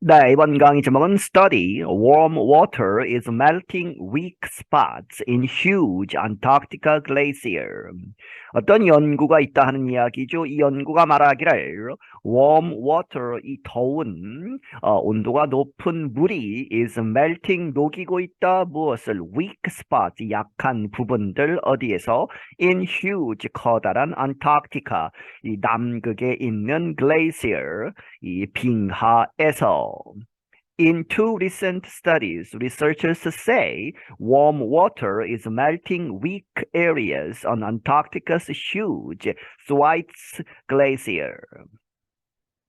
네, 이번 강의 제목은 Study Warm Water is Melting Weak Spots in Huge Antarctica Glacier. 어떤 연구가 있다 하는 이야기죠. 이 연구가 말하기를 warm water, 이 더운 온도가 높은 물이 is melting, 녹이고 있다. 무엇을? weak spots, 약한 부분들 어디에서? in huge, 커다란 Antarctica, 이 남극에 있는 glacier, 이 빙하에서. In two recent studies, researchers say warm water is melting weak areas on Antarctica's huge Thwaites Glacier.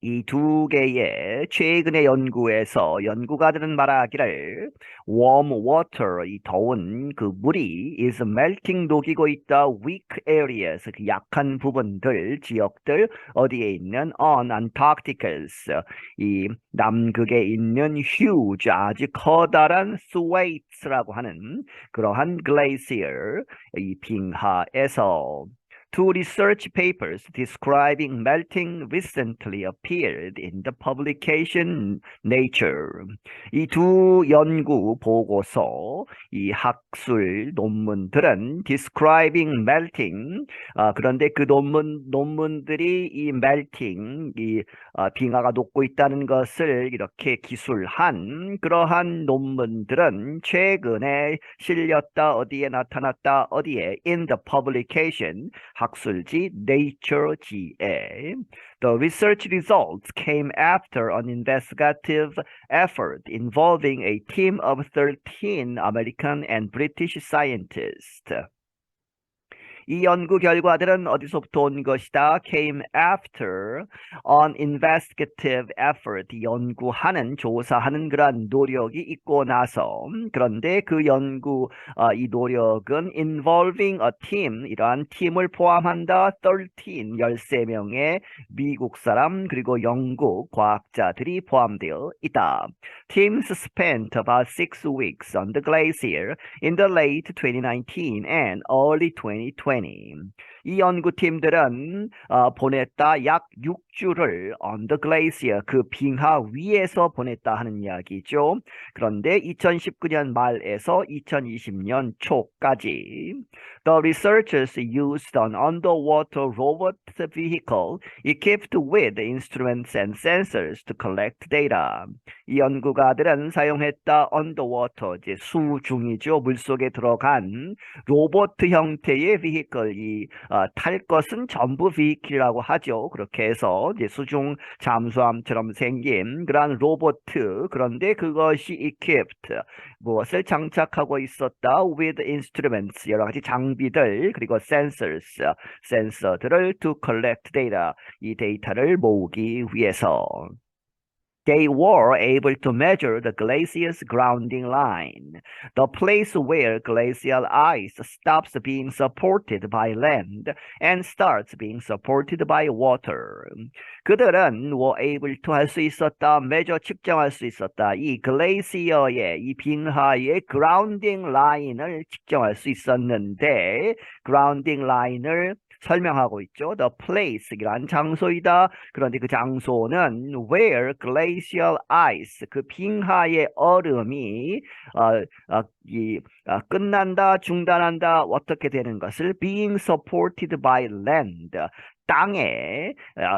이 두 개의 최근의 연구에서 연구가들은 말하기를 warm water, 이 더운 그 물이 is melting, 녹이고 있다. weak areas, 그 약한 부분들, 지역들 어디에 있는 on Antarctica's, 이 남극에 있는 huge, 아주 커다란 Thwaites라고 하는 그러한 glacier, 이 빙하에서. Two research papers describing melting recently appeared in the publication Nature. 이 두 연구 보고서, 이 학술 논문들은 describing melting, 그런데 그 논문들이 이 melting, 이 빙하가 녹고 있다는 것을 이렇게 기술한 그러한 논문들은 최근에 실렸다. 어디에 나타났다? 어디에? In the publication, 학술지 Nature지에. The research results came after an investigative effort involving a team of 13 American and British scientists. 이 연구 결과들은 어디서부터 온 것이다? Came after an investigative effort, 연구하는, 조사하는 그러한 노력이 있고 나서. 그런데 그 연구, 이 노력은 involving a team, 이러한 팀을 포함한다. 13명의 미국 사람 그리고 영국 과학자들이 포함되어 있다. Teams spent about 6 weeks on the glacier in the late 2019 and early 2020. 이 연구팀들은 보냈다. 약 6주를 on the glacier, 그 빙하 위에서 보냈다 하는 이야기죠. 그런데 2019년 말에서 2020년 초까지. The researchers used an underwater robot vehicle equipped with instruments and sensors to collect data. 이 연구가들은 사용했다. underwater, 이제 수중이죠. 물속에 들어간 로봇 형태의 vehicle, 탈 것은 전부 vehicle이라고 하죠. 그렇게 해서 이제 수중 잠수함처럼 생긴 그러한 로봇, 그런데 그것이 equipped, 무엇을 장착하고 있었다. with instruments, 여러 가지 장비들, 그리고 sensors, 센서들을 to collect data, 이 데이터를 모으기 위해서. They were able to measure the glacier's grounding line, the place where glacial ice stops being supported by land and starts being supported by water. 그들은 were able to 할 수 있었다, measure, 측정할 수 있었다. 이 글레이시어의, 이 빙하의 grounding line을 측정할 수 있었는데, grounding line을 설명하고 있죠. The place이란 장소이다. 그런데 그 장소는 where glacial ice, 그 빙하의 얼음이 끝난다, 중단한다, 어떻게 되는 것을 being supported by land, 땅에,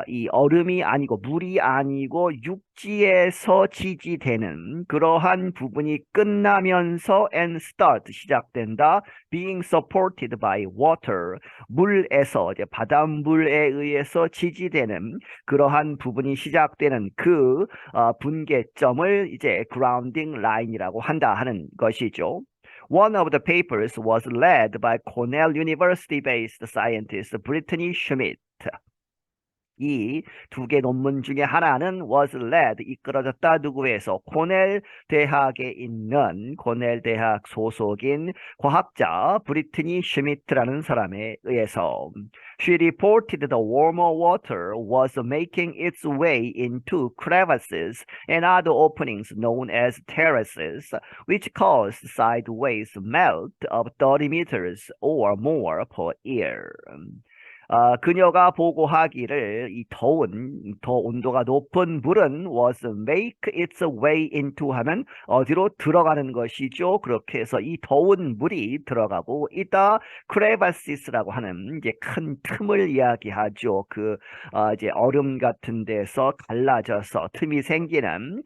이 얼음이 아니고 물이 아니고 육지에서 지지되는 그러한 부분이 끝나면서 and start, 시작된다. being supported by water, 물에서, 이제 바닷물에 의해서 지지되는 그러한 부분이 시작되는 그 분계점을 이제 grounding line이라고 한다 하는 것이죠. One of the papers was led by Cornell University-based scientist Brittany Schmidt. 이 두 개 논문 중에 하나는 was led, 이끌어졌다. 누구에서? 코넬 대학에 있는, 코넬 대학 소속인 과학자 브리트니 슈미트라는 사람에 의해서. She reported the warmer water was making its way into crevices and other openings known as terraces, which caused sideways melt of 30 meters or more per year. 그녀가 보고하기를 이 더 온도가 높은 물은 was make its way into 하면 어디로 들어가는 것이죠. 그렇게 해서 이 더운 물이 들어가고 있다. 크레바시스라고 하는 이제 큰 틈을 이야기하죠. 이제 얼음 같은 데서 갈라져서 틈이 생기는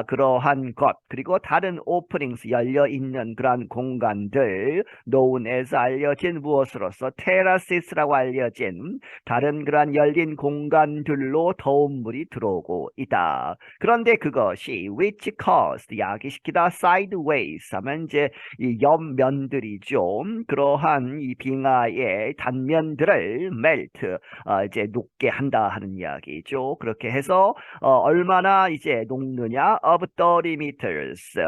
그러한 것 그리고 다른 오프닝스 열려 있는 그러한 공간들 known as 알려진 무엇으로서 테라시스라고 알려진 다른 그러한 열린 공간들로 더운 물이 들어오고 있다. 그런데 그것이 which caused 야기시키다 sideways 하면 이제 이 옆면들이죠. 그러한 이 빙하의 단면들을 melt 이제 녹게 한다 하는 이야기죠. 그렇게 해서 얼마나 이제 녹느냐 of 30 meters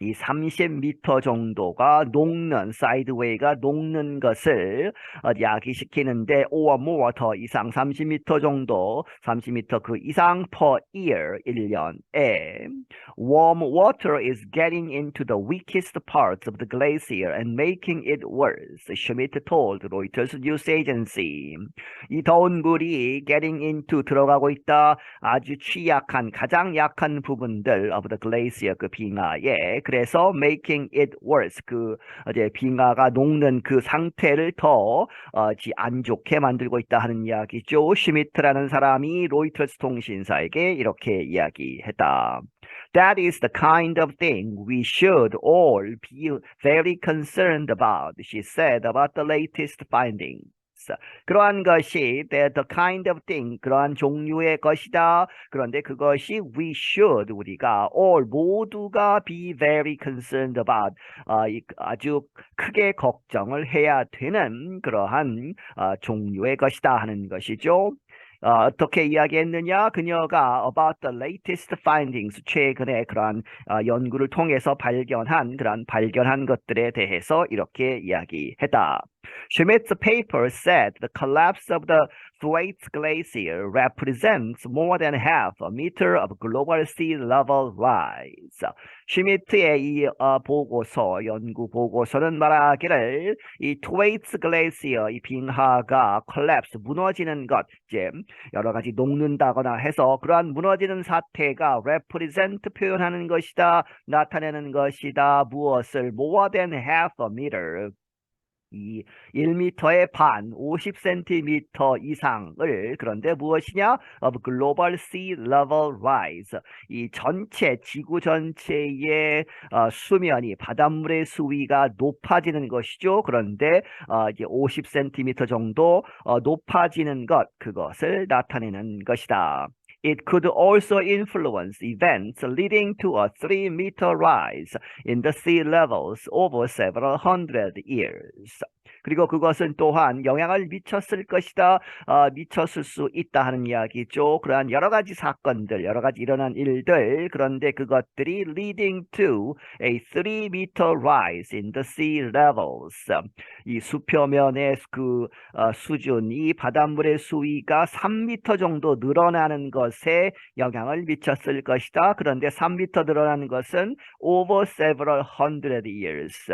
이 30m 정도가 녹는 사이드웨이가 녹는 것을 야기시키는데 or more 더 이상 30m 정도 30m 그 이상 per year 1년에 warm water is getting into the weakest parts of the glacier and making it worse. Schmidt told Reuters news agency. 이 더운 물이 getting into 들어가고 있다. 아주 취약한 가장 약한 부분들 of the glacier 그 빙하에 그래서 making it worse 이제 빙하가 녹는 그 상태를 더 안 좋게 만들고 있다 하는 이야기죠. 슈미트라는 사람이 로이터스 통신사에게 이렇게 이야기했다. That is the kind of thing we should all be very concerned about, she said about the latest findings. 그러한 것이 the kind of thing 그러한 종류의 것이다. 그런데 그것이 we should 우리가 all 모두가 be very concerned about 아주 크게 걱정을 해야 되는 그러한 종류의 것이다 하는 것이죠. 어떻게 이야기했느냐? 그녀가 about the latest findings 최근에 그러한 연구를 통해서 발견한 것들에 대해서 이렇게 이야기했다. Schmidt's paper said the collapse of the Thwaites Glacier represents more than half a meter of global sea level rise. 슈미트의 이 연구 보고서는 말하기를 이 Thwaites Glacier, 이 빙하가 collapse, 무너지는 것, 이제 여러 가지 녹는다거나 해서 그러한 무너지는 사태가 represent 표현하는 것이다, 나타내는 것이다. 무엇을? more than half a meter. 이 1m의 반, 50cm 이상을 그런데 무엇이냐? of global sea level rise. 이 지구 전체의 수면이 바닷물의 수위가 높아지는 것이죠. 그런데 이제 50cm 정도 높아지는 그것을 나타내는 것이다. It could also influence events leading to a 3-meter rise in the sea levels over several hundred years. 그리고 그것은 또한 영향을 미쳤을 것이다. 미쳤을 수 있다 하는 이야기죠. 그러한 여러 가지 사건들, 여러 가지 일어난 일들, 그런데 그것들이 leading to a 3-meter rise in the sea levels. 이 수표면의 수준이 바닷물의 수위가 3m 정도 늘어나는 것에 영향을 미쳤을 것이다. 그런데 3m 늘어나는 것은 over several hundred years.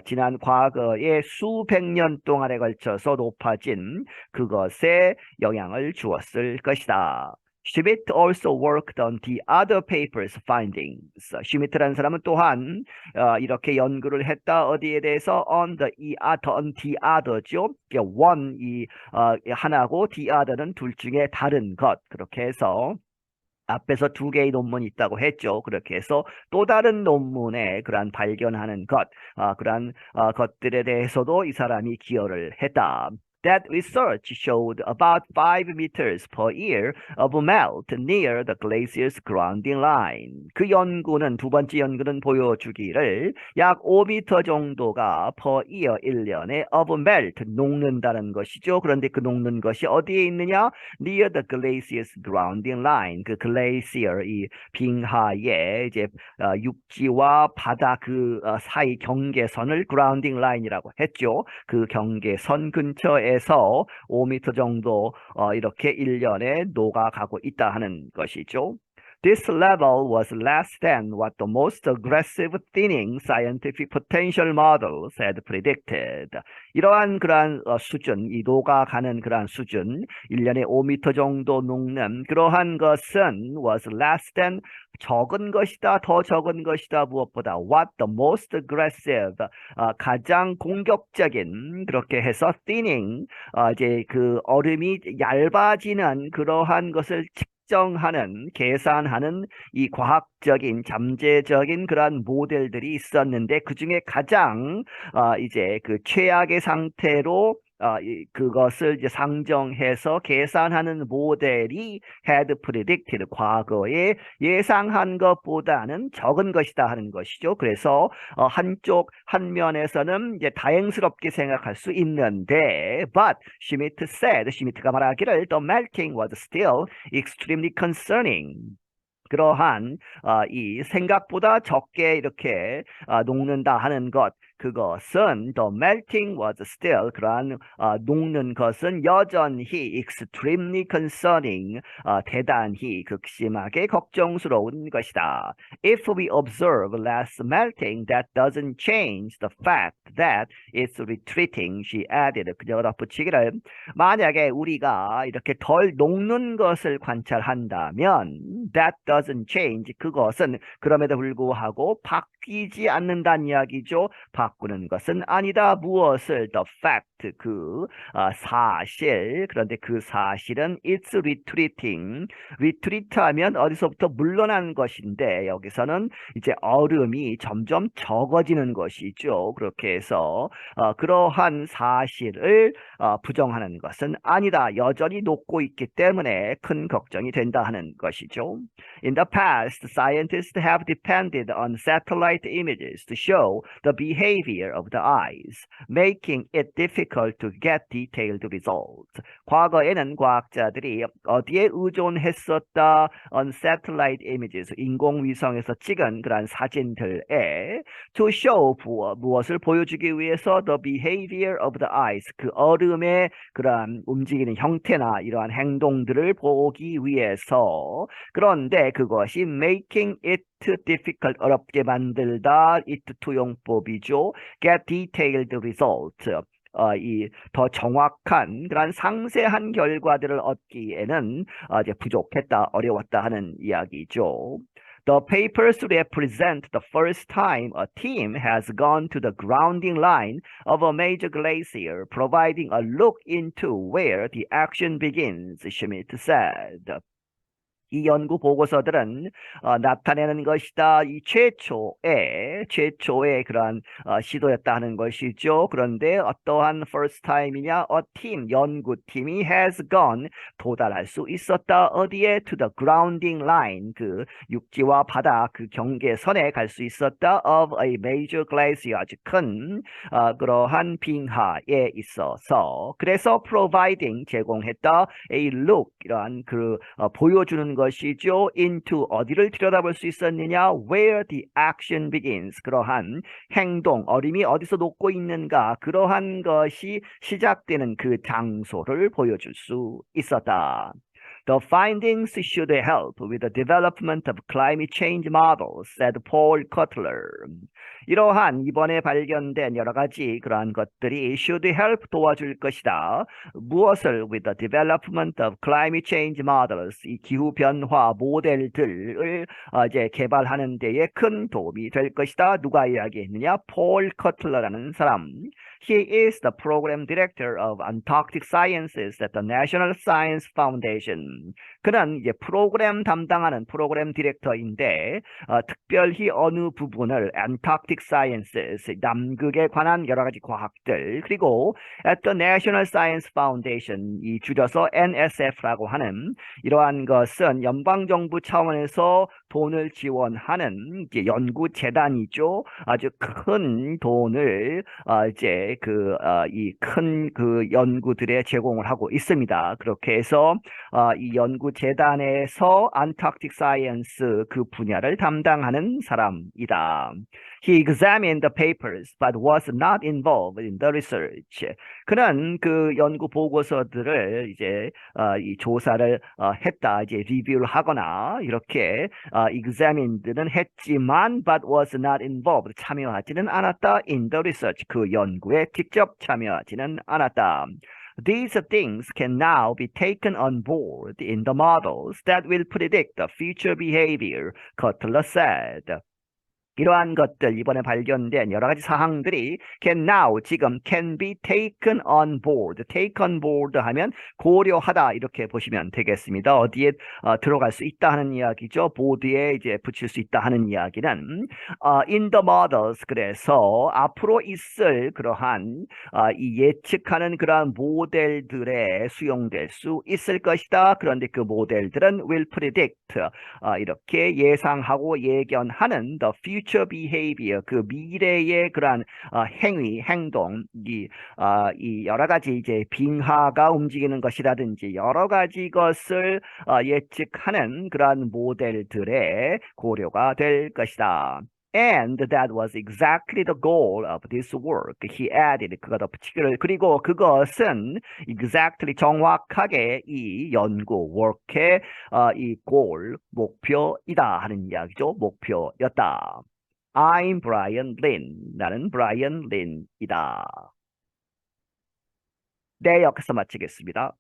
지난 과거에 수백 년 동안에 걸쳐서 높아진 그것에 영향을 주었을 것이다. Schmidt also worked on the other paper's findings. 슈미트라는 사람은 또한 이렇게 연구를 했다. 어디에 대해서? on the other죠. one 하나고 the other는 둘 중에 다른 것. 그렇게 해서 앞에서 2개의 논문이 있다고 했죠. 그렇게 해서 또 다른 논문에 그러한 발견하는 그러한 것들에 대해서도 이 사람이 기여를 했다. That research showed about 5 meters per year of melt near the glacier's grounding line. 그 연구는 두 번째 연구는 보여주기를 약 5m 정도가 per year 1년에 of melt 녹는다는 것이죠. 그런데 그 녹는 것이 어디에 있느냐? Near the glacier's grounding line. 그 glacier 이 빙하의 이제 육지와 바다 사이 경계선을 grounding line이라고 했죠. 그 경계선 근처에 에서 5m 정도 이렇게 1년에 녹아가고 있다 하는 것이죠. This level was less than what the most aggressive thinning scientific potential models had predicted. 이러한 그러한 수준, 이 녹아가는 그러한 수준, 1년에 5m 정도 녹는 그러한 것은 was less than 적은 것이다, 더 적은 것이다, 무엇보다 what the most aggressive, 가장 공격적인, 그렇게 해서 thinning, 이제 그 얼음이 얇아지는 그러한 것을 측정하는, 계산하는 이 과학적인, 잠재적인 그러한 모델들이 있었는데 그 중에 가장 이제 그 최악의 상태로 그것을 이제 상정해서 계산하는 모델이 had predicted, 과거에 예상한 것보다는 적은 것이다 하는 것이죠. 그래서 한 면에서는 이제 다행스럽게 생각할 수 있는데, but Schmidt said, 슈미트가 말하기를 the melting was still extremely concerning. 그러한 이 생각보다 적게 이렇게 녹는다 하는 것, 그것은 the melting was still, 그러한 녹는 것은 여전히 extremely concerning, 대단히 극심하게 걱정스러운 것이다. If we observe less melting, that doesn't change the fact that it's retreating, she added. 그녀가 덧붙이기를, 만약에 우리가 이렇게 덜 녹는 것을 관찰한다면 that doesn't change, 그것은 그럼에도 불구하고 바뀌지 않는다는 이야기죠. 바꾸는 것은 아니다. 무엇을? The fact, 그 사실. 그런데 그 사실은 it's retreating. retreat 하면 어디서부터 물러난 것인데 여기서는 이제 얼음이 점점 적어지는 것이죠. 그렇게 해서 그러한 사실을 부정하는 것은 아니다. 여전히 녹고 있기 때문에 큰 걱정이 된다 하는 것이죠. In the past, scientists have depended on satellite images to show the behavior of the eyes, making it difficult to get detailed results. 과거에는 과학자들이 어디에 의존했었다? On satellite images, 인공위성에서 찍은 그런 사진들에 to show, 무엇을 보여주기 위해서 the behavior of the eyes, 그 얼음의 그러한 움직이는 형태나 이러한 행동들을 보기 위해서. 그런데 그것이 making it difficult, 어렵게 만들다, it 투용법이죠. get detailed results, 이 더 정확한 그런 상세한 결과들을 얻기에는 이제 부족했다, 어려웠다 하는 이야기죠. The papers represent the first time a team has gone to the grounding line of a major glacier, providing a look into where the action begins, Schmidt said. 이 연구 보고서들은 나타내는 것이다. 이 최초의 그러한 시도였다 하는 것이죠. 그런데 어떠한 first time이냐? A team, 연구팀이 has gone, 도달할 수 있었다. 어디에? To the grounding line, 그 육지와 바다 그 경계선에 갈 수 있었다. Of a major glacier, 아주 큰 그러한 빙하에 있어서. 그래서 providing, 제공했다. A look, 이러한 그 보여주는 것이죠. into, 어디를 들여다볼 수 있었느냐? Where the action begins, 그러한 행동, 얼음이 어디서 녹고 있는가, 그러한 것이 시작되는 그 장소를 보여줄 수 있었다. The findings should help with the development of climate change models, said Paul Cutler. 이러한 이번에 발견된 여러 가지 그러한 것들이 should help, 도와줄 것이다. 무엇을? With the development of climate change models, 이 기후 변화 모델들을 이제 개발하는 데에 큰 도움이 될 것이다. 누가 이야기했느냐? 폴 커틀러라는 사람. He is the program director of Antarctic Sciences at the National Science Foundation. 그는 이제 프로그램 담당하는 프로그램 디렉터인데 특별히 어느 부분을 Antarctic Sciences, 남극에 관한 여러 가지 과학들, 그리고 at the National Science Foundation, 이 줄여서 NSF라고 하는 이러한 것은 연방정부 차원에서 돈을 지원하는 이제 연구 재단이죠. 아주 큰 돈을 이제 이 큰 그 연구들에 제공을 하고 있습니다. 그렇게 해서 이 연구 재단에서 안타크틱 사이언스 그 분야를 담당하는 사람이다. He examined the papers but was not involved in the research. 그는 그 연구 보고서들을 이제 이 조사를 했다, 이제 리뷰를 하거나 이렇게 examined는 했지만 but was not involved, 참여하지는 않았다. in the research, 그 연구에 직접 참여하지는 않았다. These things can now be taken on board in the models that will predict the future behavior, Cutler said. 이러한 것들, 이번에 발견된 여러 가지 사항들이 can now, 지금 can be taken on board. take on board 하면 고려하다, 이렇게 보시면 되겠습니다. 어디에 들어갈 수 있다 하는 이야기죠. 보드에 이제 붙일 수 있다 하는 이야기는 in the models, 그래서 앞으로 있을 그러한 이 예측하는 그러한 모델들에 수용될 수 있을 것이다. 그런데 그 모델들은 will predict, 이렇게 예상하고 예견하는 the future behavior, 그 미래의 그러한 행위, 행동, 이 여러 가지 이제 빙하가 움직이는 것이라든지 여러 가지 것을 예측하는 그러한 모델들의 고려가 될 것이다. And that was exactly the goal of this work. He added, 그가 덧붙이기를, 그리고 그것은 exactly, 정확하게 이 연구 work의 이 goal, 목표이다 하는 이야기죠. 목표였다. I'm Brian Lin. 나는 Brian Lin이다. 네, 여기서 마치겠습니다.